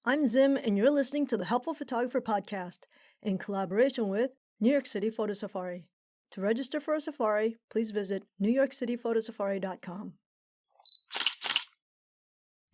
I'm Zim, and you're listening to the Helpful Photographer Podcast in collaboration with New York City Photo Safari. To register for a safari, please visit newyorkcityphotosafari.com.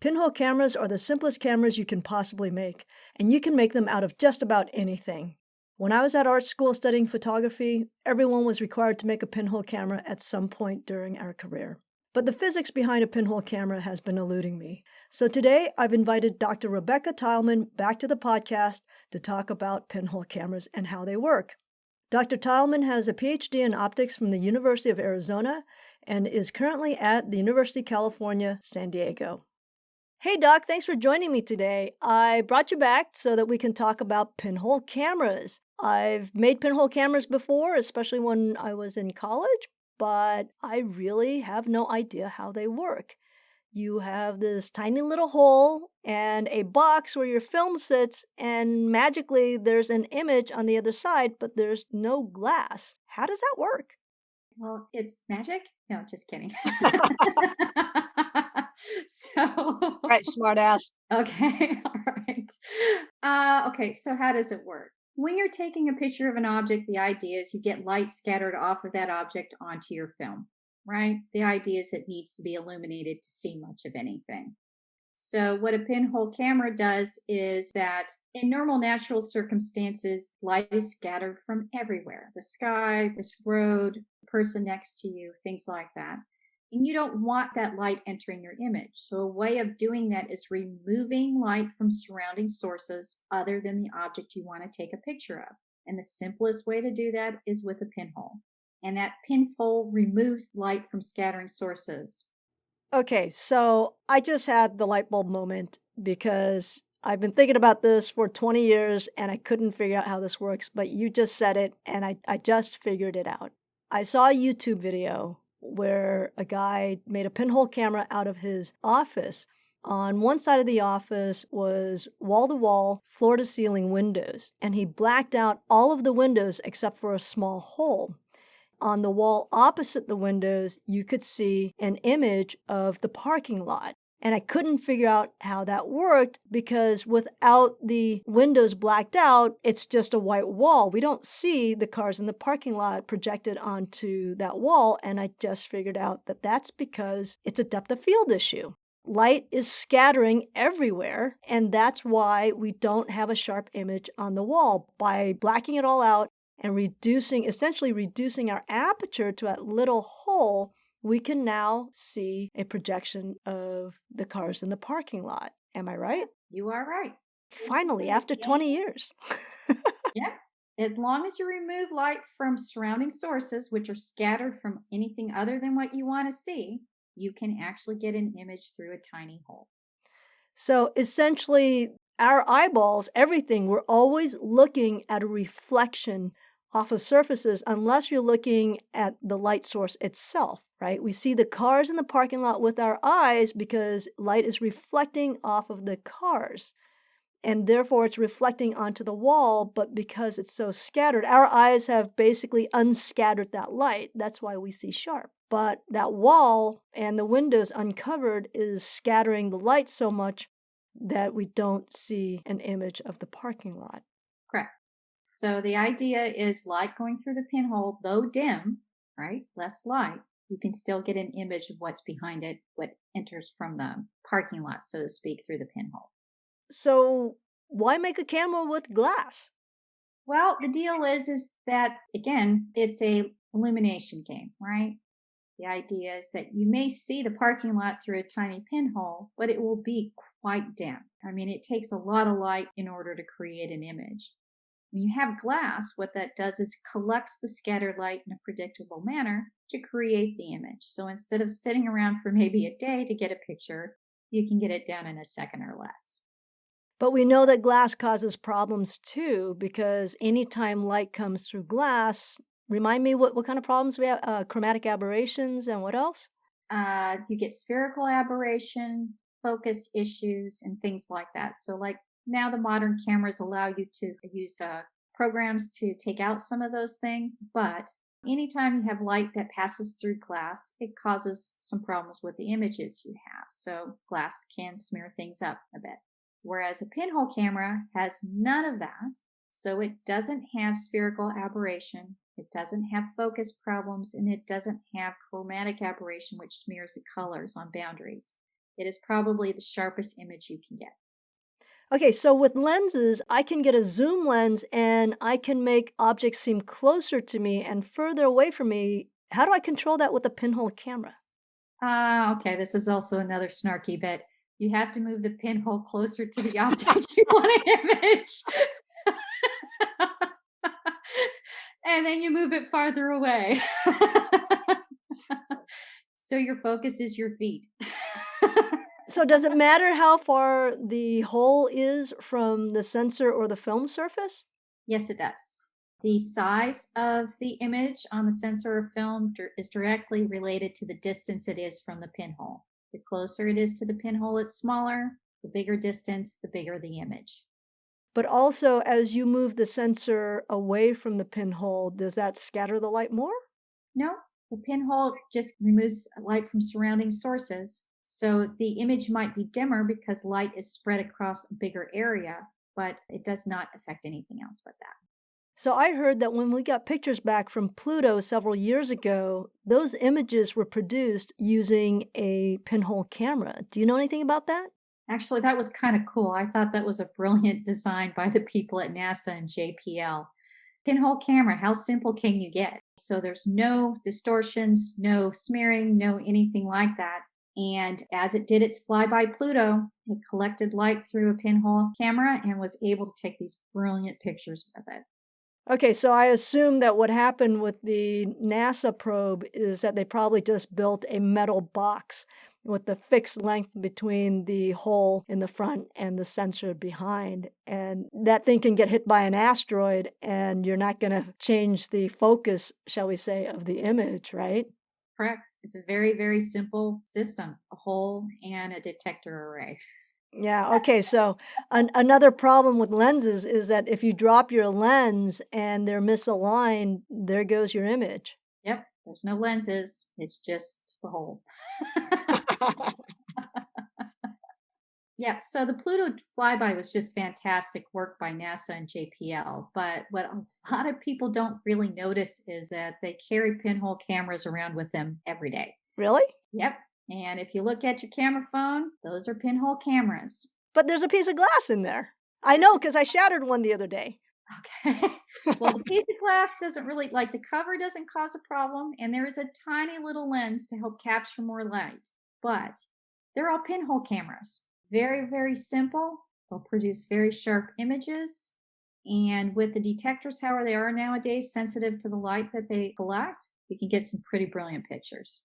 Pinhole cameras are the simplest cameras you can possibly make, and you can make them out of just about anything. When I was at art school studying photography, everyone was required to make a pinhole camera at some point during our career. But the physics behind a pinhole camera has been eluding me. So today I've invited Dr. Rebecca Tileman back to the podcast to talk about pinhole cameras and how they work. Dr. Tileman has a PhD in optics from the University of Arizona and is currently at the University of California, San Diego. Hey, Doc, thanks for joining me today. I brought you back so that we can talk about pinhole cameras. I've made pinhole cameras before, especially when I was in college, but I really have no idea how they work. You have this tiny little hole and a box where your film sits, and magically there's an image on the other side, but there's no glass. How does that work? Well, it's magic? No, just kidding. So, Right, smartass. okay, all right. Okay, so how does it work? When you're taking a picture of an object, the idea is you get light scattered off of that object onto your film, right? The idea is it needs to be illuminated to see much of anything. So, what a pinhole camera does is that in normal natural circumstances, light is scattered from everywhere, the sky, this road, the person next to you, things like that. And you don't want that light entering your image. So, a way of doing that is removing light from surrounding sources other than the object you want to take a picture of. And the simplest way to do that is with a pinhole. And that pinhole removes light from scattering sources. Okay, so I just had the light bulb moment because I've been thinking about this for 20 years and I couldn't figure out how this works, but you just said it and I just figured it out. I saw a YouTube video where a guy made a pinhole camera out of his office. On one side of the office was wall to wall, floor to ceiling windows, and he blacked out all of the windows except for a small hole. On the wall opposite the windows, you could see an image of the parking lot. And I couldn't figure out how that worked because without the windows blacked out, it's just a white wall. We don't see the cars in the parking lot projected onto that wall. And I just figured out that that's because it's a depth of field issue. Light is scattering everywhere, and that's why we don't have a sharp image on the wall. By blacking it all out, and essentially reducing our aperture to that little hole, we can now see a projection of the cars in the parking lot. Am I right? You are right. Finally, Basically, after 20 years. yeah. As long as you remove light from surrounding sources, which are scattered from anything other than what you want to see, you can actually get an image through a tiny hole. So essentially, our eyeballs, everything, we're always looking at a reflection off of surfaces unless you're looking at the light source itself, right? We see the cars in the parking lot with our eyes because light is reflecting off of the cars. And therefore, it's reflecting onto the wall, but because it's so scattered, our eyes have basically unscattered that light. That's why we see sharp. But that wall and the windows uncovered is scattering the light so much that we don't see an image of the parking lot. Correct. So the idea is light going through the pinhole, though dim, right? Less light. You can still get an image of what's behind it, what enters from the parking lot, so to speak, through the pinhole. So, why make a camera with glass? Well, the deal is that again, it's a illumination game, right? The idea is that you may see the parking lot through a tiny pinhole, but it will be quite dim. I mean, it takes a lot of light in order to create an image. When you have glass, what that does is collects the scattered light in a predictable manner to create the image. So instead of sitting around for maybe a day to get a picture, you can get it done in a second or less. But we know that glass causes problems too, because anytime light comes through glass, remind me what kind of problems we have? Chromatic aberrations and what else? You get spherical aberration, focus issues, and things like that. So, like now, the modern cameras allow you to use programs to take out some of those things, but anytime you have light that passes through glass, it causes some problems with the images you have. So, glass can smear things up a bit. whereas a pinhole camera has none of that. So it doesn't have spherical aberration, it doesn't have focus problems, and it doesn't have chromatic aberration, which smears the colors on boundaries. It is probably the sharpest image you can get. Okay, so with lenses, I can get a zoom lens and I can make objects seem closer to me and further away from me. How do I control that with a pinhole camera? Okay, this is also another snarky bit. You have to move the pinhole closer to the object you want to image. And then you move it farther away. So your focus is your feet. So does it matter how far the hole is from the sensor or the film surface? Yes, it does. The size of the image on the sensor or film is directly related to the distance it is from the pinhole. The closer it is to the pinhole, it's smaller. The bigger distance, the bigger the image. But also, as you move the sensor away from the pinhole, does that scatter the light more? No, the pinhole just removes light from surrounding sources. So the image might be dimmer because light is spread across a bigger area, but it does not affect anything else but that. So I heard that when we got pictures back from Pluto several years ago, those images were produced using a pinhole camera. Do you know anything about that? Actually, that was kind of cool. I thought that was a brilliant design by the people at NASA and JPL. Pinhole camera, how simple can you get? So there's no distortions, no smearing, no anything like that. And as it did its flyby Pluto, it collected light through a pinhole camera and was able to take these brilliant pictures with it. Okay, so I assume that what happened with the NASA probe is that they probably just built a metal box with the fixed length between the hole in the front and the sensor behind. And that thing can get hit by an asteroid, and you're not going to change the focus, shall we say, of the image, right? Correct. It's a very, very simple system, a hole and a detector array. Yeah, okay, so another problem with lenses is that if you drop your lens and they're misaligned, there goes your image. Yep, there's no lenses, it's just the hole. Yeah, so the Pluto flyby was just fantastic work by NASA and JPL. But what a lot of people don't really notice is that they carry pinhole cameras around with them every day. Really? Yep. And if you look at your camera phone, those are pinhole cameras. But there's a piece of glass in there. I know because I shattered one the other day. Okay. Well, the piece of glass doesn't really, like, the cover doesn't cause a problem, and there is a tiny little lens to help capture more light. But they're all pinhole cameras. Very, very simple. They'll produce very sharp images. And with the detectors, however they are nowadays, sensitive to the light that they collect, you can get some pretty brilliant pictures.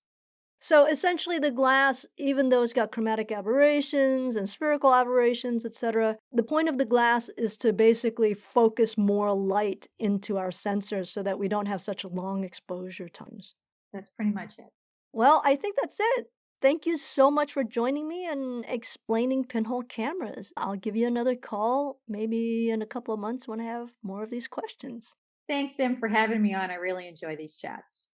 So essentially, the glass, even though it's got chromatic aberrations and spherical aberrations, etc., the point of the glass is to basically focus more light into our sensors so that we don't have such long exposure times. That's pretty much it. Well, I think that's it. Thank you so much for joining me and explaining pinhole cameras. I'll give you another call maybe in a couple of months when I have more of these questions. Thanks, Sim, for having me on. I really enjoy these chats.